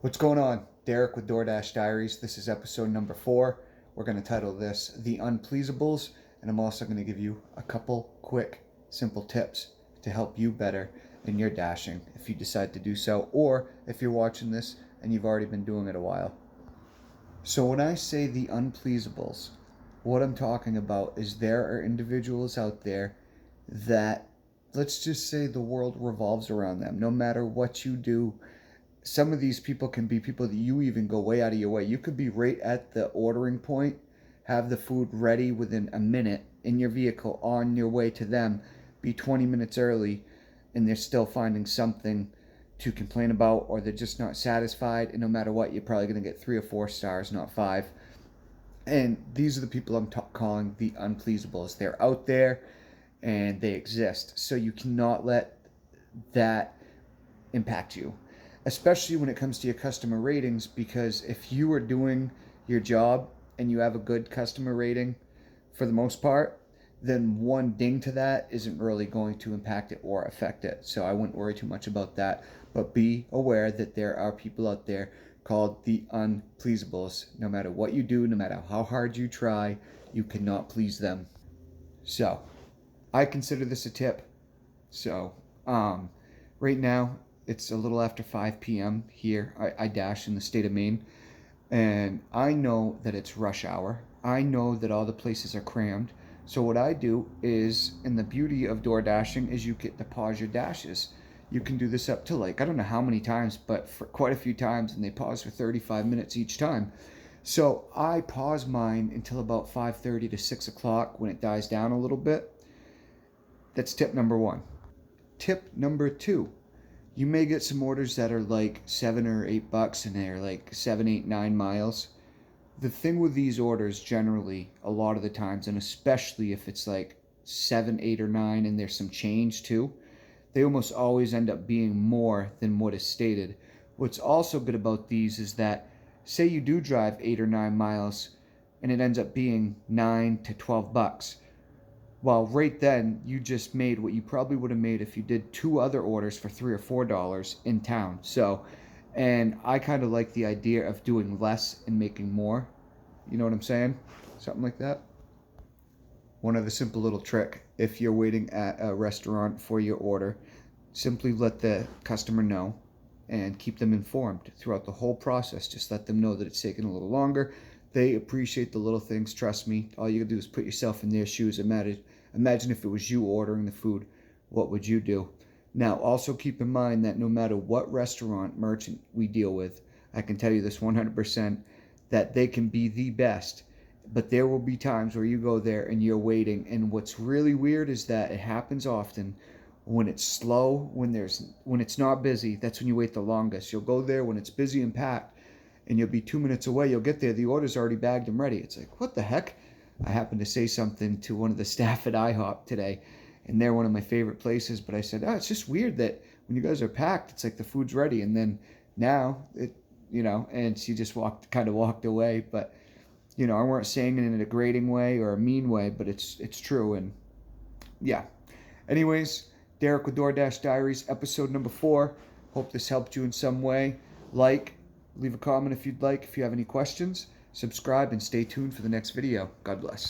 What's going on? Derek with DoorDash Diaries. This is episode number 4. We're going to title this The Unpleasables, and I'm also going to give you a couple quick, simple tips to help you better in your dashing if you decide to do so, or if you're watching this and you've already been doing it a while. So when I say the unpleasables, what I'm talking about is there are individuals out there that, let's just say, the world revolves around them. No matter what you do, some of these people can be people that you even go way out of your way. You could be right at the ordering point, have the food ready within a minute in your vehicle on your way to them, be 20 minutes early, and they're still finding something to complain about, or they're just not satisfied. And no matter what, you're probably going to get 3 or 4 stars, not 5. And these are the people I'm calling the unpleasables. They're out there and they exist. So you cannot let that impact you, especially when it comes to your customer ratings, because if you are doing your job and you have a good customer rating for the most part, then one ding to that isn't really going to impact it or affect it. So I wouldn't worry too much about that, but be aware that there are people out there called the unpleasables. No matter what you do, no matter how hard you try, you cannot please them. So I consider this a tip. So right now, it's a little after 5 p.m. here. I dash in the state of Maine, and I know that it's rush hour. I know that all the places are crammed. So what I do is, and the beauty of door dashing is you get to pause your dashes. You can do this up to, like, I don't know how many times, but for quite a few times, and they pause for 35 minutes each time. So I pause mine until about 5:30 to 6 o'clock when it dies down a little bit. That's tip number 1. Tip number 2. You may get some orders that are like $7 or $8 and they're like 7, 8, 9 miles. The thing with these orders generally, a lot of the times, and especially if it's like 7, 8, or 9 and there's some change too, they almost always end up being more than what is stated. What's also good about these is that, say you do drive 8 or 9 miles and it ends up being $9 to $12. Well, right then, you just made what you probably would have made if you did 2 other orders for $3 or $4 in town. So, and I kind of like the idea of doing less and making more. You know what I'm saying? Something like that. One other simple little trick. If you're waiting at a restaurant for your order, simply let the customer know and keep them informed throughout the whole process. Just let them know that it's taking a little longer. They appreciate the little things, trust me. All you gotta do is put yourself in their shoes. Imagine if it was you ordering the food, what would you do? Now, also keep in mind that no matter what restaurant merchant we deal with, I can tell you this 100%, that they can be the best. But there will be times where you go there and you're waiting, and what's really weird is that it happens often when it's slow, when it's not busy. That's when you wait the longest. You'll go there when it's busy and packed, and you'll be 2 minutes away. You'll get there, the order's already bagged and ready. It's like, what the heck? I happened to say something to one of the staff at IHOP today, and they're one of my favorite places, but I said, oh, it's just weird that when you guys are packed, it's like the food's ready, and then now and she just kind of walked away. But I weren't saying it in a degrading way or a mean way, but it's true. And yeah, anyways, Derek with DoorDash Diaries, episode number 4. Hope this helped you in some way. Leave a comment if you'd like. If you have any questions, subscribe and stay tuned for the next video. God bless.